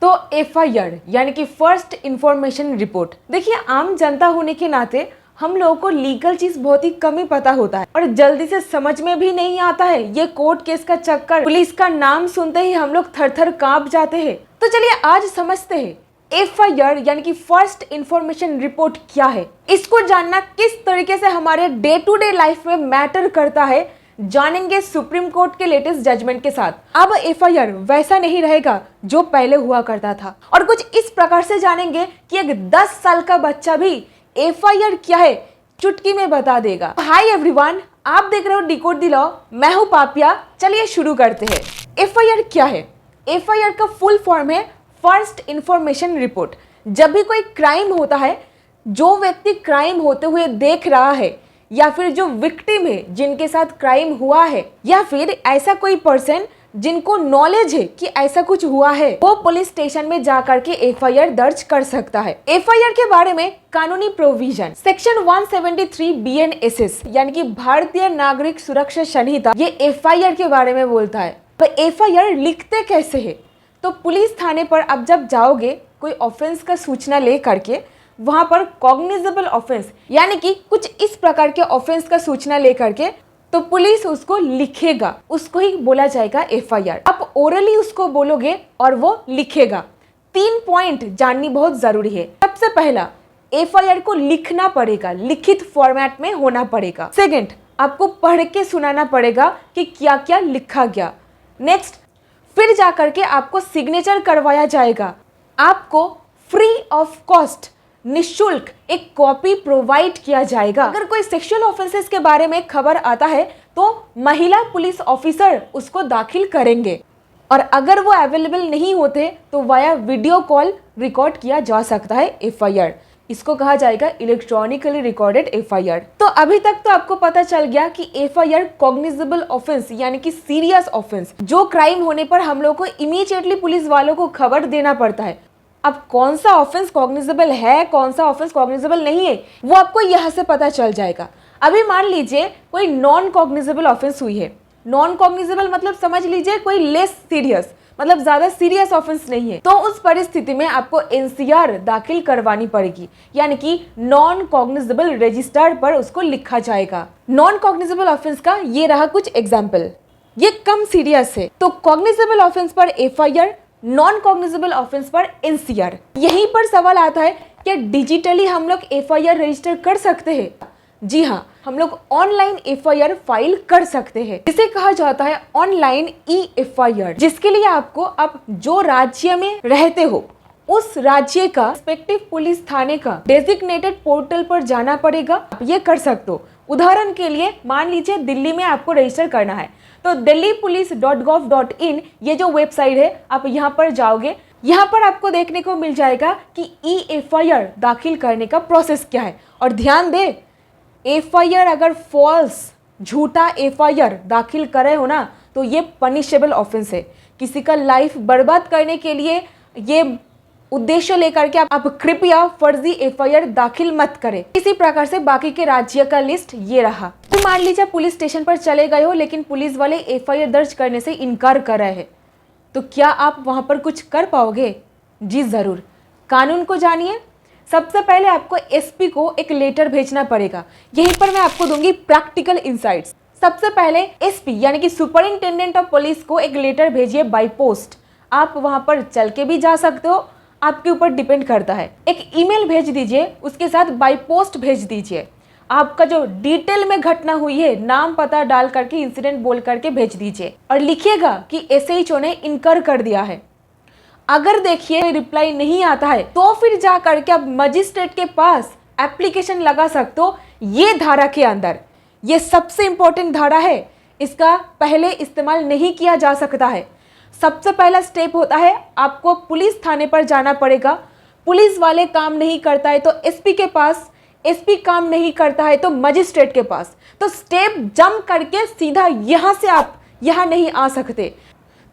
तो एफआईआर यानी कि फर्स्ट इंफॉर्मेशन रिपोर्ट, देखिए आम जनता होने के नाते हम लोगों को लीगल चीज बहुत ही कम ही पता होता है और जल्दी से समझ में भी नहीं आता है। ये कोर्ट केस का चक्कर, पुलिस का नाम सुनते ही हम लोग थर थर कांप जाते हैं। तो चलिए आज समझते हैं एफआईआर यानी कि फर्स्ट इंफॉर्मेशन रिपोर्ट क्या है। इसको जानना किस तरीके से हमारे डे टू डे लाइफ में मैटर करता है, जानेंगे सुप्रीम कोर्ट के लेटेस्ट जजमेंट के साथ। अब एफआईआर वैसा नहीं रहेगा जो पहले हुआ करता था और कुछ इस प्रकार से जानेंगे कि एक 10 साल का बच्चा भी एफआईआर क्या है चुटकी में बता देगा। हाय एवरीवन, आप देख रहे हो डिकोड द लॉ, मैं हूं पापिया। चलिए शुरू करते हैं। एफआईआर क्या है? एफआईआर का फुल फॉर्म है फर्स्ट इंफॉर्मेशन रिपोर्ट। जब भी कोई क्राइम होता है, जो व्यक्ति क्राइम होते हुए देख रहा है या फिर जो विक्टिम है जिनके साथ क्राइम हुआ है या फिर ऐसा कोई पर्सन जिनको नॉलेज है कि ऐसा कुछ हुआ है, वो पुलिस स्टेशन में जाकर के एफआईआर दर्ज कर सकता है। एफआईआर के बारे में कानूनी प्रोविजन सेक्शन 173 बीएनएसएस यानी कि भारतीय नागरिक सुरक्षा संहिता, ये एफआईआर के बारे में बोलता है। तो एफआईआर लिखते कैसे है? तो पुलिस थाने पर अब जब जाओगे कोई ऑफेंस का सूचना ले करके, वहां पर कॉग्निजेबल ऑफेंस यानी कि कुछ इस प्रकार के ऑफेंस का सूचना लेकर के तो पुलिस उसको लिखेगा, उसको ही बोला जाएगा एफआईआर। आप ओरली उसको बोलोगे और वो लिखेगा। 3 पॉइंट जाननी बहुत जरूरी है। सबसे पहला, एफआईआर को लिखना पड़ेगा, लिखित फॉर्मेट में होना पड़ेगा। सेकंड, आपको पढ़ के सुनाना पड़ेगा कि क्या क्या लिखा गया। नेक्स्ट, फिर जाकर के आपको सिग्नेचर करवाया जाएगा। आपको फ्री ऑफ कॉस्ट, निःशुल्क एक कॉपी प्रोवाइड किया जाएगा। अगर कोई सेक्सुअल ऑफेंसेस के बारे में खबर आता है तो महिला पुलिस ऑफिसर उसको दाखिल करेंगे और अगर वो अवेलेबल नहीं होते तो वाया वीडियो कॉल रिकॉर्ड किया जा सकता है एफआईआर। इसको कहा जाएगा इलेक्ट्रॉनिकली रिकॉर्डेड एफआईआर। तो अभी तक तो आपको पता चल गया कि एफआईआर कॉग्निजेबल ऑफेंस यानी कि सीरियस ऑफेंस, जो क्राइम होने पर हम लोग को इमीडिएटली पुलिस वालों को खबर देना पड़ता है। अब कौन सा ऑफेंस कॉग्निजेबल है, कौन सा ऑफेंस कॉग्निजेबल नहीं है, वो आपको यहाँ से पता चल जाएगा। अभी मान लीजिए कोई नॉन कॉग्निजेबल ऑफेंस हुई है। नॉन कॉग्निजेबल मतलब समझ लीजिए कोई लेस सीरियस, मतलब ज्यादा सीरियस ऑफेंस नहीं है। तो उस परिस्थिति में आपको एनसीआर दाखिल करवानी पड़ेगी, यानी कि नॉन कॉग्निजेबल रजिस्टर पर उसको लिखा जाएगा। नॉन कॉग्निजेबल ऑफेंस का ये रहा कुछ एग्जाम्पल, ये कम सीरियस है। तो कॉग्निजेबल ऑफेंस पर एफआईआर, नॉन कॉग्निजेबल ऑफेंस पर एनसीआर। यहीं पर सवाल आता है, क्या डिजिटली हम लोग एफआईआर रजिस्टर कर सकते हैं? जी हाँ, हम लोग ऑनलाइन एफआईआर फाइल कर सकते हैं। इसे कहा जाता है ऑनलाइन ई एफआईआर, जिसके लिए आपको अब जो राज्य में रहते हो उस राज्य का रिस्पेक्टिव पुलिस थाने का डेजिग्नेटेड पोर्टल पर जाना पड़ेगा। आप ये कर सकते हो। उदाहरण के लिए मान लीजिए दिल्ली में आपको रजिस्टर करना है तो delhipolice.gov.in ये जो वेबसाइट है, आप यहाँ पर जाओगे। यहाँ पर आपको देखने को मिल जाएगा कि ई एफआईआर दाखिल करने का प्रोसेस क्या है। और ध्यान दे, एफआईआर अगर फॉल्स, झूठा एफआईआर दाखिल करे हो ना तो ये पनिशेबल ऑफेंस है। किसी का लाइफ बर्बाद करने के लिए ये उद्देश्य लेकर के आप कृपया फर्जी एफआईआर दाखिल मत करें। इसी प्रकार से बाकी के राज्य का लिस्ट ये रहा। तो मान लीजिए पुलिस स्टेशन पर चले गए हो लेकिन पुलिस वाले एफआईआर दर्ज करने से इनकार कर रहे हैं, तो क्या आप वहां पर कुछ कर पाओगे? जी जरूर। कानून को जानिए। सबसे पहले आपको एसपी को एक लेटर भेजना पड़ेगा। यहीं पर मैं आपको दूंगी प्रैक्टिकल इंसाइट्स। सबसे पहले एसपी यानी कि सुपरिंटेंडेंट ऑफ पुलिस को एक लेटर भेजिए बाय पोस्ट। आप वहां पर चल के भी जा सकते हो, आपके ऊपर डिपेंड करता है। एक ईमेल भेज दीजिए, उसके साथ बाय पोस्ट भेज दीजिए। आपका जो डिटेल में घटना हुई है, नाम पता डाल करके, इंसिडेंट बोल करके भेज दीजिए और लिखिएगा कि एसएचओ ने इनकार कर दिया है। अगर देखिए रिप्लाई नहीं आता है तो फिर जा करके आप मजिस्ट्रेट के पास एप्लीकेशन लगा सकते हो। ये धारा के अंदर, ये सबसे इंपॉर्टेंट धारा है, इसका पहले इस्तेमाल नहीं किया जा सकता है। सबसे पहला स्टेप होता है आपको पुलिस थाने पर जाना पड़ेगा। पुलिस वाले काम नहीं करता है तो एसपी के पास, एसपी काम नहीं करता है तो मजिस्ट्रेट के पास। तो स्टेप जंप करके सीधा यहां से आप यहां नहीं आ सकते।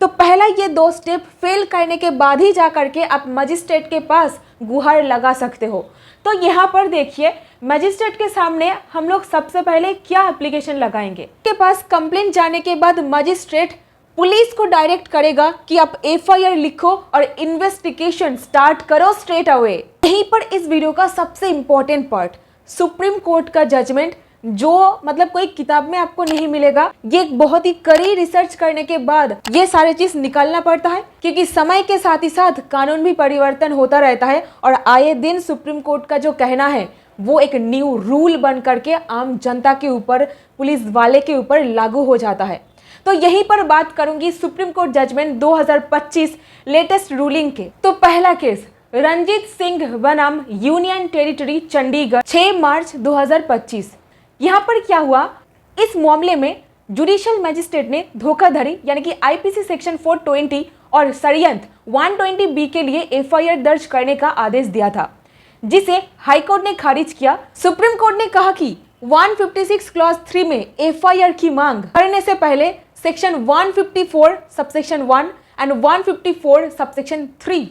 तो पहला ये 2 स्टेप फेल करने के बाद ही जा करके आप मजिस्ट्रेट के पास गुहार लगा सकते हो। तो यहाँ पर देखिए, मजिस्ट्रेट के सामने हम लोग सबसे पहले क्या एप्लीकेशन लगाएंगे। के पास कंप्लेंट जाने के बाद मजिस्ट्रेट पुलिस को डायरेक्ट करेगा कि आप एफआईआर लिखो और इन्वेस्टिगेशन स्टार्ट करो स्ट्रेट अवे। यहीं पर इस वीडियो का सबसे इंपॉर्टेंट पार्ट, सुप्रीम कोर्ट का जजमेंट, जो मतलब कोई किताब में आपको नहीं मिलेगा। ये एक बहुत ही कड़ी रिसर्च करने के बाद ये सारी चीज निकालना पड़ता है, क्योंकि समय के साथ ही साथ कानून भी परिवर्तन होता रहता है और आए दिन सुप्रीम कोर्ट का जो कहना है वो एक न्यू रूल बन करके आम जनता के ऊपर, पुलिस वाले के ऊपर लागू हो जाता है। तो यहीं पर बात करूंगी supreme court judgment 2025 latest ruling के। तो पहला केस, रंजीत सिंह बनाम यूनियन टेरिटरी चंडीगढ़, 6 मार्च 2025। यहाँ पर क्या हुआ, इस मामले में जुडिशियल मैजिस्ट्रेट ने धोखाधड़ी यानी कि आईपीसी सेक्शन 420 और षड्यंत्र 120B के लिए एफआईआर दर्ज करने का आदेश दिया था, जिसे हाईकोर्ट ने खारिज किया। सुप्रीम कोर्ट ने कहा कि 156 क्लॉज 3 में एफआईआर की मांग करने से पहले सेक्शन 154 सबसेक्शन 1 एंड 154 सबसेक्शन 3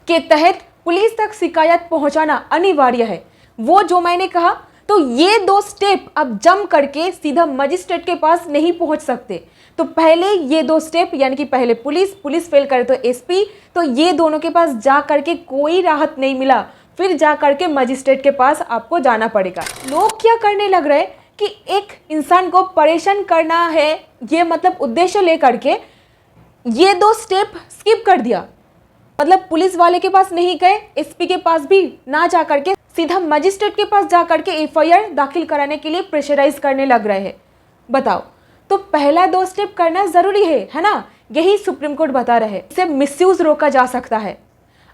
के तहत पुलिस तक शिकायत पहुंचाना अनिवार्य है। वो जो मैंने कहा, तो ये 2 स्टेप अब जम करके सीधा मजिस्ट्रेट के पास नहीं पहुंच सकते। तो पहले ये 2 स्टेप यानी कि पहले पुलिस फेल करे तो एसपी, तो ये दोनों के पास जा करके कोई राहत नहीं मिला, फिर जा करके मजिस्ट्रेट के पास आपको जाना पड़ेगा। लोग क्या करने लग रहे कि एक इंसान को परेशान करना है, ये मतलब उद्देश्य लेकर के ये 2 स्टेप स्किप कर दिया। मतलब पुलिस वाले के पास नहीं गए, एसपी के पास भी ना जा करके सीधा मजिस्ट्रेट के पास जा करके एफआईआर दाखिल कराने के लिए प्रेशराइज करने लग रहे हैं। बताओ, तो पहला 2 स्टेप करना जरूरी है ना? यही सुप्रीम कोर्ट बता रहे हैं, इसे मिसयूज रोका जा सकता है।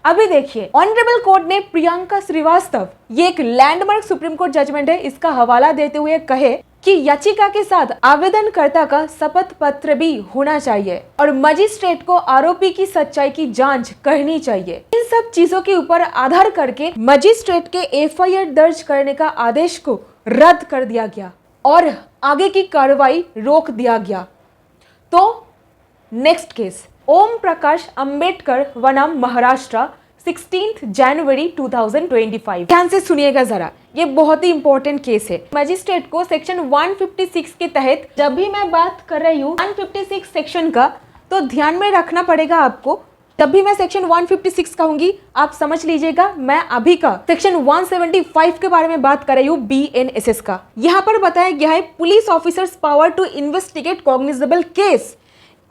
अभी देखिए, ऑनरेबल कोर्ट ने प्रियंका श्रीवास्तव, ये एक लैंडमार्क सुप्रीम कोर्ट जजमेंट है, इसका हवाला देते हुए कहे कि याचिका के साथ आवेदनकर्ता का शपथ पत्र भी होना चाहिए और मजिस्ट्रेट को आरोपी की सच्चाई की जांच करनी चाहिए। इन सब चीजों के ऊपर आधार करके मजिस्ट्रेट के एफआईआर दर्ज करने का आदेश को रद्द कर दिया गया और आगे की कार्रवाई रोक दिया गया। तो नेक्स्ट केस, ओम प्रकाश अंबेडकर बनाम महाराष्ट्र, 16 जनवरी 2025। ध्यान से सुनिएगा जरा, ये बहुत ही इंपॉर्टेंट केस है। मजिस्ट्रेट को सेक्शन 156 के तहत, जब भी मैं बात कर रही हूँ 156 सेक्शन का, तो ध्यान में रखना पड़ेगा आपको। जब भी मैं सेक्शन 156 कहूंगी आप समझ लीजिएगा, मैं अभी का सेक्शन 175 के बारे में बात कर रही हूँ, BNSS का। यहाँ पर बताया गया है police officers power to investigate cognizable case.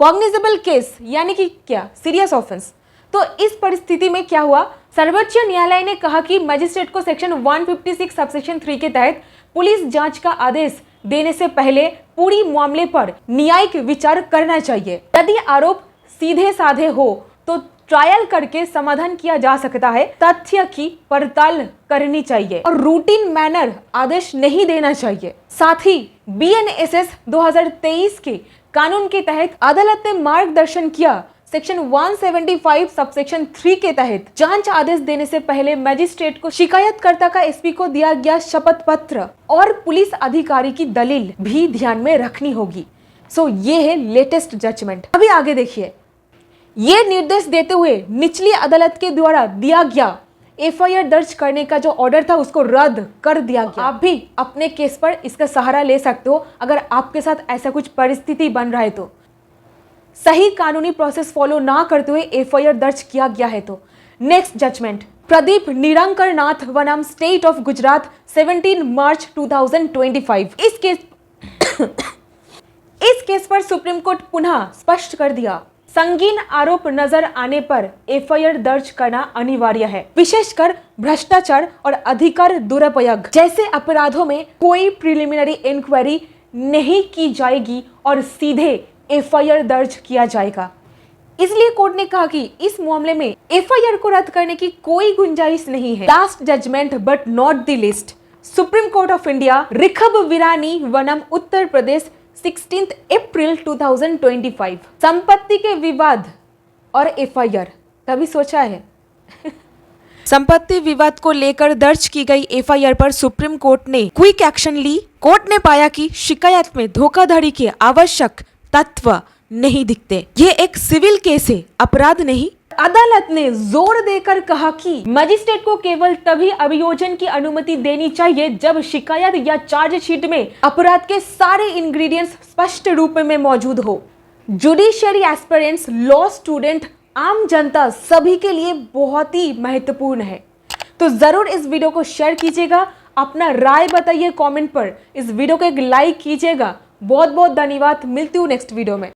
Cognizable case यानी कि क्या, सीरियस ऑफेंस। तो इस परिस्थिति में क्या हुआ, सर्वोच्च न्यायालय ने कहा कि मजिस्ट्रेट को सेक्शन 156 सबसेक्शन 3 के तहत पुलिस जांच का आदेश देने से पहले पूरी मामले पर न्यायिक विचार करना चाहिए। यदि आरोप सीधे साधे हो तो ट्रायल करके समाधान किया जा सकता है, तथ्य की पड़ताल करनी चाहिए और रूटीन मैनर आदेश नहीं देना चाहिए। साथ ही BNSS 2023 के कानून के तहत अदालत ने मार्गदर्शन किया, सेक्शन 175 सबसेक्शन 3 के तहत जांच आदेश देने से पहले मजिस्ट्रेट को शिकायतकर्ता का एसपी को दिया गया शपथ पत्र और पुलिस अधिकारी की दलील भी ध्यान में रखनी होगी। सो ये है लेटेस्ट जजमेंट। अभी आगे देखिए, ये निर्देश देते हुए निचली अदालत के द्वारा दिया गया एफआईआर दर्ज करने का जो ऑर्डर था उसको रद्द कर दिया गया। आप भी अपने केस पर इसका सहारा ले सकते हो अगर आपके साथ ऐसा कुछ परिस्थिति बन रहा है तो। सही कानूनी प्रोसेस फॉलो ना करते हुए एफआईआर दर्ज किया गया है तो। नेक्स्ट जजमेंट, प्रदीप निरंकर नाथ बनाम स्टेट ऑफ गुजरात, 17 मार्च 2025। इस केस पर सुप्रीम कोर्ट पुनः स्पष्ट कर दिया, संगीन आरोप नजर आने पर एफआईआर दर्ज करना अनिवार्य है। विशेषकर भ्रष्टाचार और अधिकार दुरुपयोग जैसे अपराधों में कोई प्रिलिमिनरी इंक्वायरी नहीं की जाएगी और सीधे एफआईआर दर्ज किया जाएगा। इसलिए कोर्ट ने कहा कि इस मामले में एफआईआर को रद्द करने की कोई गुंजाइश नहीं है। Last judgement but not the list, Supreme Court of India, Rikhab Virani बनाम उत्तर प्रदेश, 16 अप्रैल 2025। संपत्ति के विवाद और एफआईआर, कभी सोचा है? संपत्ति विवाद को लेकर दर्ज की गई एफआईआर पर सुप्रीम कोर्ट ने क्विक एक्शन ली। कोर्ट ने पाया कि शिकायत में धोखाधड़ी के आवश्यक तत्व नहीं दिखते। ये एक सिविल केस है, अपराध नहीं। अदालत ने जोर देकर कहा कि मजिस्ट्रेट को केवल तभी अभियोजन की अनुमति देनी चाहिए जब शिकायत या चार्जशीट में अपराध के सारे इंग्रेडिएंट्स स्पष्ट रूप में मौजूद हो। जुडिशियरी एस्पिरेंट्स, लॉ स्टूडेंट, आम जनता सभी के लिए बहुत ही महत्वपूर्ण है। तो जरूर इस वीडियो को शेयर कीजिएगा, अपना राय बताइए कमेंट पर, इस वीडियो को एक लाइक कीजिएगा। बहुत बहुत धन्यवाद, मिलती हूँ नेक्स्ट वीडियो में।